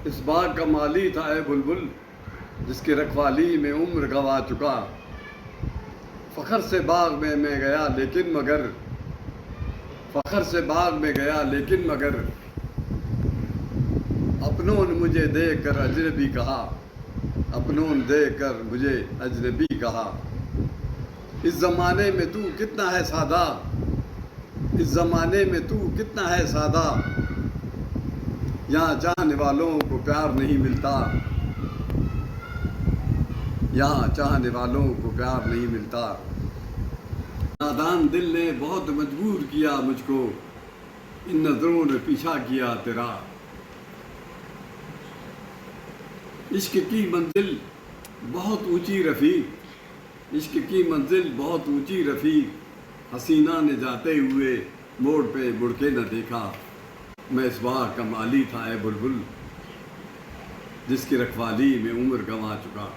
اس باغ کا مالی تھا اے بلبل جس کی رکھوالی میں عمر گنوا چکا۔ فخر سے باغ میں گیا لیکن مگر فخر سے باغ میں گیا لیکن مگر اپنوں نے مجھے دیکھ کر اجنبی کہا، اپنوں نے دیکھ کر مجھے اجنبی کہا۔ اس زمانے میں تو کتنا ہے سادہ، اس زمانے میں تو کتنا ہے سادہ، یہاں چاہنے والوں کو پیار نہیں ملتا، یہاں چاہنے والوں کو پیار نہیں ملتا۔ نادان دل نے بہت مجبور کیا مجھ کو، ان نظروں نے پیچھا کیا تیرا۔ عشق کی منزل بہت اونچی رفیق، عشق کی منزل بہت اونچی رفیق، حسینہ نے جاتے ہوئے موڑ پہ مڑ کے نہ دیکھا۔ میں اس باغ کا مالی تھا اے بلبل جس کی رکھوالی میں عمر گنوا چکا۔